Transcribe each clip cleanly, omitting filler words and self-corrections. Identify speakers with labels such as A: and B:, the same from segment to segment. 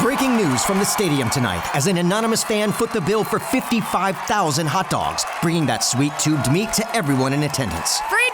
A: Breaking news from the stadium tonight as an anonymous fan foot the bill for 55,000 hot dogs, bringing that sweet tubed meat to everyone in attendance.
B: Free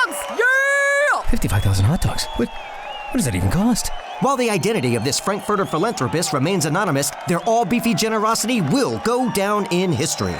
B: dogs! Yeah!
A: 55,000 hot dogs? What does that even cost? While the identity of this Frankfurter philanthropist remains anonymous, their all-beefy generosity will go down in history.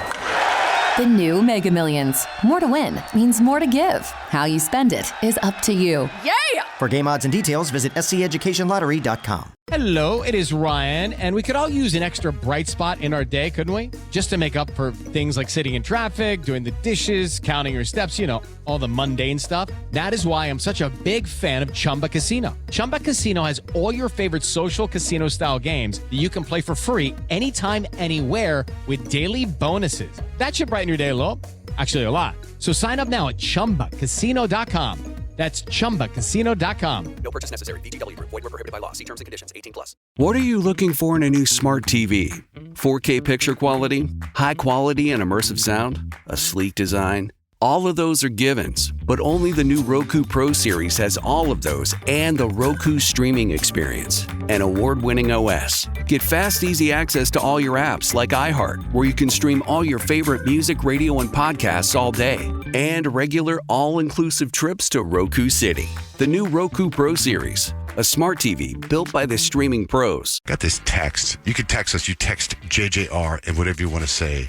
B: The new Mega Millions. More to win means more to give. How you spend it is up to you. Yeah!
A: For game odds and details, visit SCEducationLottery.com.
C: Hello, it is Ryan, and we could all use an extra bright spot in our day, couldn't we? Just to make up for things like sitting in traffic, doing the dishes, counting your steps, all the mundane stuff. That is why I'm such a big fan of Chumba Casino. Chumba Casino has all your favorite social casino-style games that you can play for free anytime, anywhere with daily bonuses. That should brighten your day a little. Actually, a lot. So sign up now at ChumbaCasino.com. That's ChumbaCasino.com.
D: No purchase necessary. VGW Group. Void where prohibited by law. See terms and conditions. 18+.
E: What are you looking for in a new smart TV? 4K picture quality? High quality and immersive sound? A sleek design? All of those are givens, but only the new Roku Pro Series has all of those and the Roku streaming experience, an award-winning OS. Get fast, easy access to all your apps like iHeart, where you can stream all your favorite music, radio, and podcasts all day, and regular all-inclusive trips to Roku City. The new Roku Pro Series, a smart TV built by the streaming pros.
F: Got this text. You can text us. You text JJR and whatever you want to say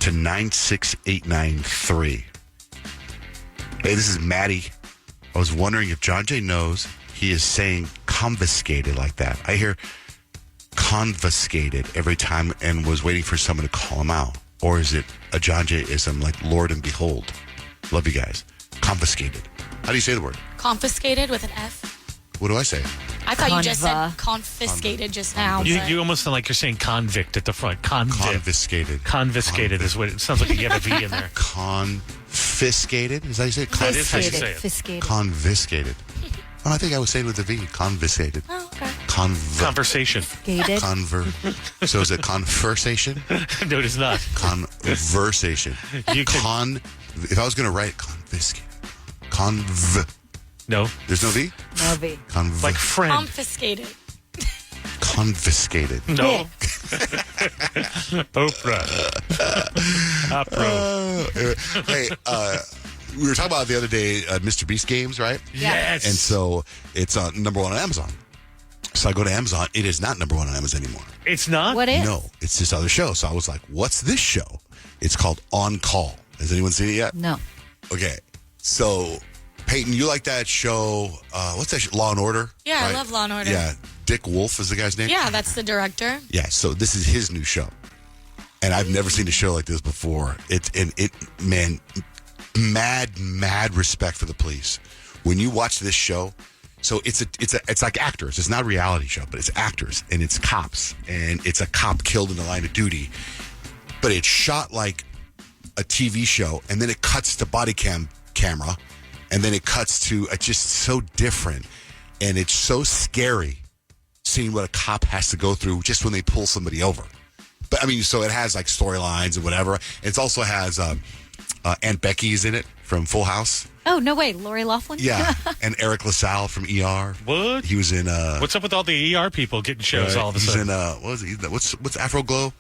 F: to 96893. Hey, this is Maddie. I was wondering if John Jay knows he is saying confiscated like that. I hear confiscated every time and was waiting for someone to call him out. Or is it a John Jay-ism like Lord and Behold? Love you guys. Confiscated. How do you say the word?
G: Confiscated with an F.
F: What do I say?
G: I thought you just said confiscated just now.
H: You almost sound like you're saying convict at the front.
F: Confiscated.
H: Confiscated is what it sounds like. You have a V in there.
F: Confiscated? Is that how you say it?
H: That is how you say it.
G: Confiscated.
F: Confiscated. Oh, I think I would say it with a V. Confiscated.
G: Oh, okay.
H: Conversation.
F: So is it conversation?
H: No, it is not.
F: Conversation. If I was going to write confiscated.
H: No.
F: There's no V?
G: No V.
H: Like friend.
G: Confiscated.
F: Confiscated.
H: No. Oprah.
F: Hey, we were talking about the other day Mr. Beast games, right?
H: Yes.
F: And so it's number one on Amazon. So I go to Amazon. It is not number one on Amazon anymore.
H: It's not?
G: What is?
F: No, it's this other show. So I was like, what's this show? It's called On Call. Has anyone seen it yet?
G: No.
F: Okay. So, Peyton, you like that show? What's that show? Law and Order?
G: Yeah,
F: right?
G: I love Law and Order.
F: Yeah. Dick Wolf is the guy's name?
G: Yeah, that's the director.
F: Yeah, so this is his new show. And I've never seen a show like this before. Man, mad respect for the police. When you watch this show, so it's like actors. It's not a reality show, but it's actors and it's cops. And it's a cop killed in the line of duty. But it's shot like a TV show, and then it cuts to body camera, and then it cuts to just so different. And it's so scary seeing what a cop has to go through just when they pull somebody over. But I mean, so it has like storylines and whatever. It also has Aunt Becky's in it from Full House.
G: Oh, no way. Lori Loughlin?
F: Yeah. And Eric LaSalle from ER.
H: What?
F: He was in
H: What's up with all the ER people getting shows all of a sudden?
F: He's in what was he? What's Afroglow?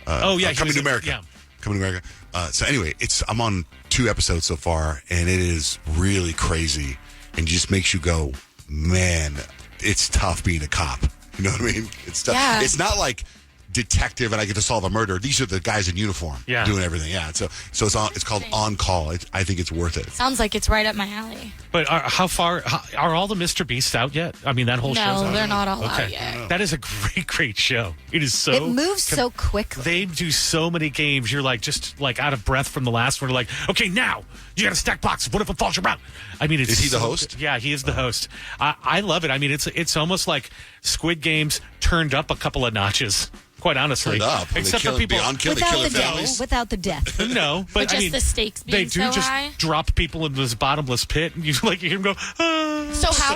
H: Coming
F: to America.
H: Yeah.
F: Coming to America. So anyway, I'm on 2 episodes so far, and it is really crazy, and just makes you go, man, it's tough being a cop. You know what I mean? It's tough.
G: Yeah.
F: It's not like detective and I get to solve a murder. These are the guys in uniform doing everything. Yeah. So it's called On Call. I think it's worth it.
G: Sounds like it's right up my alley.
H: But how far are all the Mr. Beasts out yet? I mean, that whole show's out.
G: No, they're not all out yet.
H: That is a great show. It is so.
G: It moves so quickly.
H: They do so many games. You're just out of breath from the last one. You're like, okay, now you got to stack boxes. What if it falls around? I mean, is
F: he the host?
H: Yeah, he is the host. I love it. I mean, it's almost like Squid Games turned up a couple of notches. Quite honestly,
F: except for people
G: without the death.
H: No, but
G: just the stakes being
H: they do
G: so high.
H: Drop people into this bottomless pit, and you hear him go. Ah.
G: So how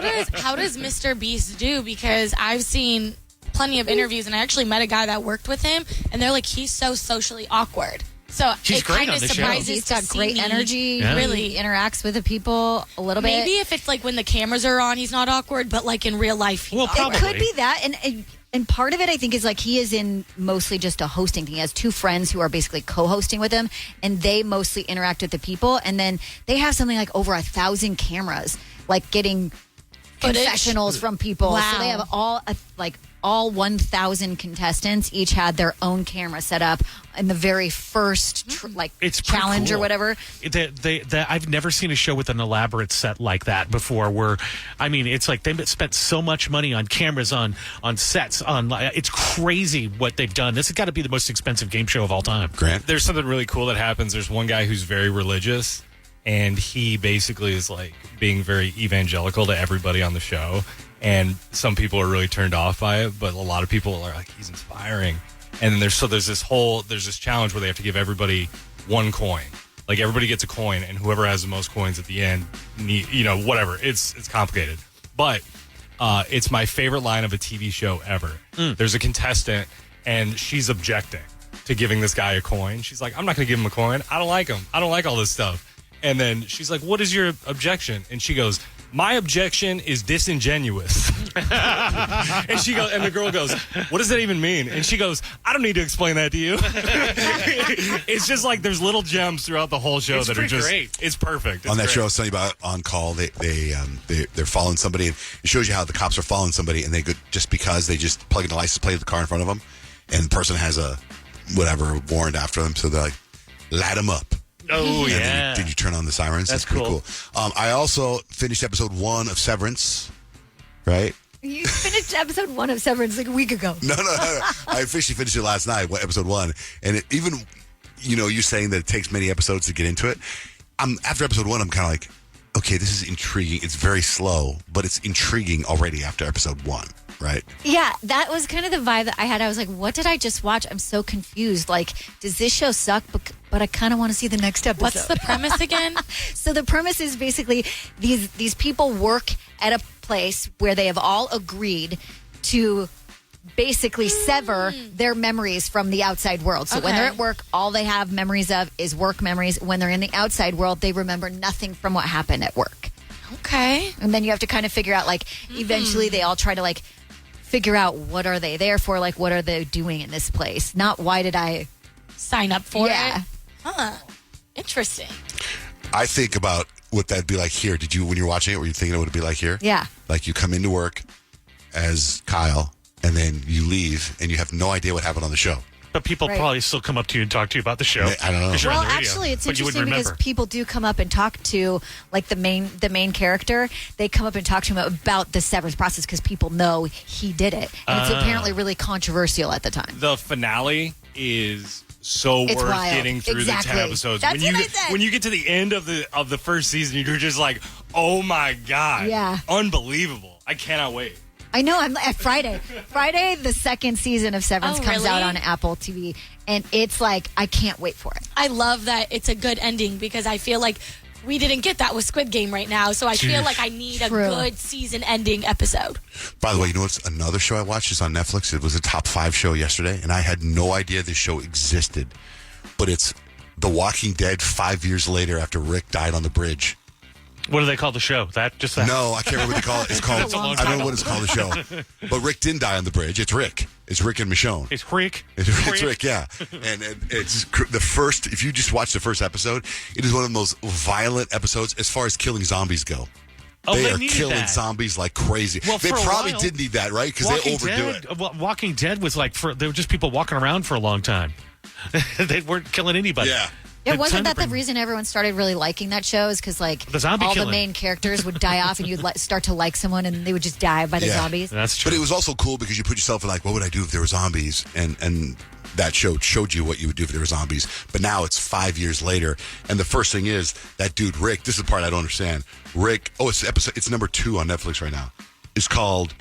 G: does Mr. Beast do? Because I've seen plenty of interviews, and I actually met a guy that worked with him, and they're like, he's so socially awkward. So
H: She's
G: it
H: great
G: kind
H: on
G: of
H: the show.
G: surprises
I: He's
G: to
I: got
G: see
I: great
G: me.
I: energy.
H: Yeah.
G: Really.
I: He interacts with the people a little bit.
G: Maybe if it's like when the cameras are on, he's not awkward, but like in real life, he's
H: Well,
G: awkward.
I: It could be that, and part of it, I think, is like he is in mostly just a hosting thing. He has two friends who are basically co-hosting with him, and they mostly interact with the people. And then they have something like over 1,000 cameras, like getting
G: Footage?
I: confessionals from people.
G: Wow.
I: So they have all 1,000 contestants each had their own camera set up in the very first
H: It's pretty
I: challenge or
H: cool.
I: whatever.
H: I've never seen a show with an elaborate set like that before. Where, I mean, it's like they've spent so much money on cameras, on sets, it's crazy what they've done. This has got to be the most expensive game show of all time.
F: Grant?
J: There's something really cool that happens. There's one guy who's very religious, and he basically is like being very evangelical to everybody on the show. And some people are really turned off by it, but a lot of people are like, he's inspiring. And then there's this challenge where they have to give everybody one coin. Like everybody gets a coin, and whoever has the most coins at the end, whatever. It's complicated, but it's my favorite line of a TV show ever. There's a contestant, and she's objecting to giving this guy a coin. She's like, I'm not going to give him a coin. I don't like him. I don't like all this stuff. And then she's like, what is your objection? And she goes, my objection is disingenuous. and the girl goes, what does that even mean? And she goes, I don't need to explain that to you. It's just like there's little gems throughout the whole show
H: It's
J: that are
H: pretty
J: just
H: great.
J: It's perfect. It's
F: On that
J: great.
F: show I was telling you about On Call, they're following somebody, and it shows you how the cops are following somebody, and they go just because they just plug in the license plate of the car in front of them, and the person has a whatever warrant after them, so they're like, light them up.
H: Oh,
F: And
H: yeah.
F: then you turn on the sirens.
H: That's
F: pretty
H: cool.
F: cool. I also finished episode 1 of Severance, right?
I: You finished episode 1 of Severance like a week ago.
F: No. I officially finished it last night, episode 1. And even, you saying that it takes many episodes to get into it. After episode 1, I'm kind of like, okay, this is intriguing. It's very slow, but it's intriguing already after episode 1, right?
I: Yeah, that was kind of the vibe that I had. I was like, what did I just watch? I'm so confused. Like, does this show suck? But I kind of want to see the next episode.
G: What's the premise again?
I: So the premise is basically these people work at a place where they have all agreed to basically sever their memories from the outside world. So when
G: Okay.
I: they're at work, all they have memories of is work memories. When they're in the outside world, they remember nothing from what happened at work.
G: Okay.
I: And then you have to kind of figure out, like, eventually they all try to, like, figure out what are they there for, like, what are they doing in this place? Not why did I...
G: Sign up for
I: Yeah.
G: it. Huh. Interesting.
F: I think about what that'd be like here. Did you, when you're watching it, were you thinking what it'd be like here?
I: Yeah.
F: Like you come into work as Kyle, and then you leave, and you have no idea what happened on the show.
H: But people
I: Right.
H: probably still come up to you and talk to you about the show.
F: I don't know.
H: 'Cause you're
I: Well,
H: on the radio,
I: actually, it's
H: but you wouldn't
I: interesting because
H: remember.
I: people do come up and talk to, like, the main character. They come up and talk to him about the severance process because people know he did it. And it's apparently really controversial at the time.
J: The finale is so
I: It's
J: worth
I: wild.
J: getting through the 10
I: Exactly.
J: episodes.
I: That's
J: when
I: what I said.
J: When you get to the end of the first season, you're just like, oh my God.
I: Yeah.
J: Unbelievable. I cannot wait.
I: I know. I'm at Friday. Friday, the second season of Severance
G: Oh,
I: comes
G: really?
I: out on Apple TV, and it's like I can't wait for it.
G: I love that it's a good ending because I feel like we didn't get that with Squid Game right now. So I feel like I need a
I: True.
G: good season ending episode.
F: By the way, you know what's another show I watched? It's on Netflix. It was a top 5 show yesterday, and I had no idea this show existed. But it's The Walking Dead 5 years later after Rick died on the bridge.
H: What do they call the show? That?
F: No, I can't remember what they call it. It's called,
H: That's a long
F: I don't know
H: title.
F: what it's called, the show. But Rick didn't die on the bridge. It's Rick. It's Rick and Michonne.
H: It's Rick.
F: It's Rick, yeah. And it's the first, if you just watch the first episode, it is one of the most violent episodes as far as killing zombies go.
H: Oh,
F: they
H: they
F: are
H: needed
F: killing
H: that.
F: zombies like crazy.
H: Well,
F: they
H: for a
F: probably
H: while,
F: did need that, right? Because they overdo it.
H: Walking Dead was like, they were just people walking around for a long time. They weren't killing anybody.
F: Yeah.
I: Yeah,
H: It's
I: wasn't
H: time to
I: that the
H: bring-
I: reason everyone started really liking that show? Is because like
H: The zombie
I: all
H: killing.
I: the main characters would die off, and you'd start to like someone, and they would just die by the
F: Yeah.
I: zombies.
H: That's true.
F: But it was also cool because you put yourself in like, what would I do if there were zombies? And that show showed you what you would do if there were zombies. But now it's 5 years later, and the first thing is that dude Rick. This is the part I don't understand. Rick. Oh, it's number 2 on Netflix right now. It's called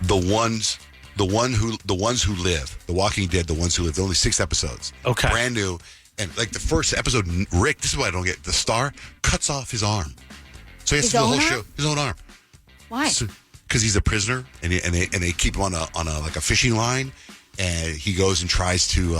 F: The Ones Who Live. The Walking Dead. The Ones Who Live. There are only 6 episodes.
H: Okay.
F: Brand new. And like the first episode, Rick. This is what I don't get. The star cuts off his arm, so he has
I: His
F: to do the whole
I: own
F: show.
I: arm?
F: His own arm.
I: Why?
F: Because he's a prisoner, and they keep him on a like a fishing line, and he goes and tries to,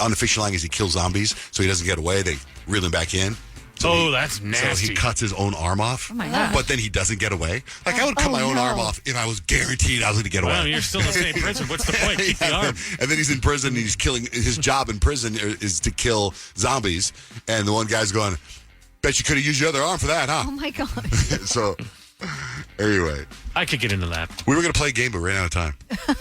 F: on the fishing line, he kills zombies, so he doesn't get away. They reel him back in. So
H: that's nasty.
F: So he cuts his own arm off.
I: Oh my God.
F: But then he doesn't get away. Like, I would cut my own arm off if I was guaranteed I was going to get away.
H: Well, you're still in the same prison. What's the point? Keep the arm.
F: And then he's in prison, and he's killing. His job in prison is to kill zombies. And the one guy's going, bet you could have used your other arm for that, huh?
I: Oh my God.
F: So, anyway.
H: I could get into that.
F: We were going to play a game, but ran out of time.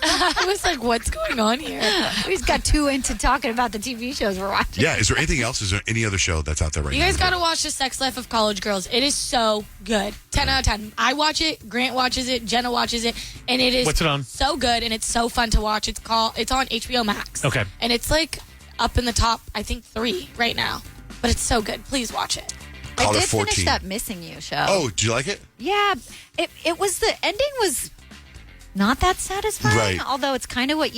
G: I was like, what's going on here?
I: We just got too into talking about the TV shows we're watching.
F: Yeah, is there anything else? Is there any other show that's out there right
G: You
F: now?
G: guys got to watch The Sex Life of College Girls. It is so good. 10 out of 10. I watch it, Grant watches it, Jenna watches it, and it is
H: What's it on?
G: so good, and it's so fun to watch. It's on HBO Max.
H: Okay.
G: And it's like up in the top, I think, 3 right now. But it's so good. Please watch it.
I: I
F: Call it
I: did
F: 14.
I: finish that Missing You show.
F: Oh, did you like it?
I: Yeah, it was, the ending was not that satisfying,
F: Right.
I: although it's kind of what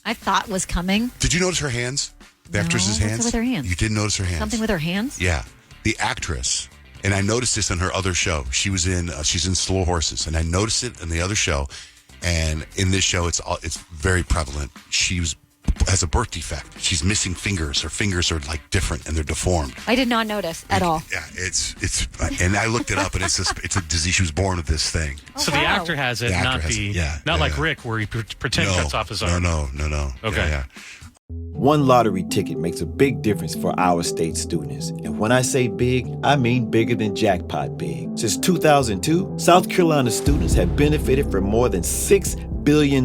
I: I thought was coming.
F: Did you notice her hands? The actress's
I: what's it
F: hands?
I: with her hands?
F: You didn't notice her hands?
I: Something with her hands?
F: Yeah. The actress, and I noticed this on her other show. She's in Slow Horses, and I noticed it in the other show. And in this show, it's very prevalent. She has a birth defect. She's missing fingers. Her fingers are like different and they're deformed.
I: I did not notice at all.
F: Yeah, it's and I looked it up, and it's a disease. She was born with this thing.
H: So the actor has it,
F: The actor
H: not
F: has
H: the
F: it, yeah,
H: not
F: yeah,
H: like
F: yeah.
H: Rick, where he pretend cuts off his arm.
F: No.
H: Okay.
F: Yeah.
K: One lottery ticket makes a big difference for our state students. And when I say big, I mean bigger than jackpot big. Since 2002, South Carolina students have benefited from more than $6 billion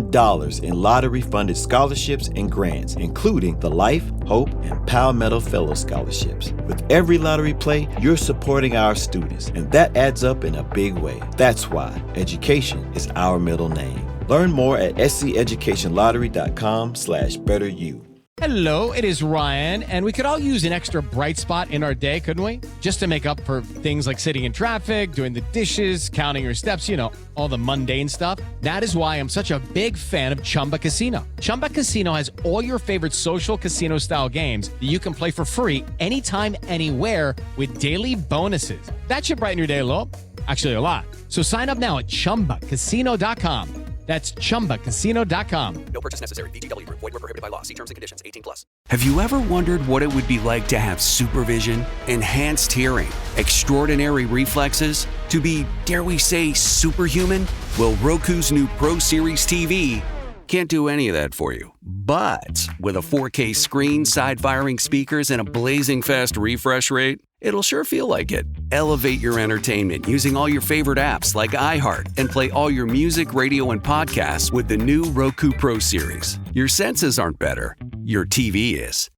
K: in lottery-funded scholarships and grants, including the Life, Hope, and Palmetto Fellow Scholarships. With every lottery play, you're supporting our students, and that adds up in a big way. That's why education is our middle name. Learn more at sceducationlottery.com/betteryou.
C: Hello, it is Ryan, and we could all use an extra bright spot in our day, couldn't we? Just to make up for things like sitting in traffic, doing the dishes, counting your steps, all the mundane stuff. That is why I'm such a big fan of Chumba Casino. Chumba Casino has all your favorite social casino-style games that you can play for free anytime, anywhere with daily bonuses. That should brighten your day a little. Actually, a lot. So sign up now at ChumbaCasino.com. That's ChumbaCasino.com.
D: No purchase necessary. VGW Group. Void where prohibited by law. See terms and conditions. 18+.
E: Have you ever wondered what it would be like to have supervision, enhanced hearing, extraordinary reflexes, to be, dare we say, superhuman? Well, Roku's new Pro Series TV can't do any of that for you. But with a 4K screen, side-firing speakers, and a blazing fast refresh rate, it'll sure feel like it. Elevate your entertainment using all your favorite apps like iHeart and play all your music, radio, and podcasts with the new Roku Pro Series. Your senses aren't better. Your TV is.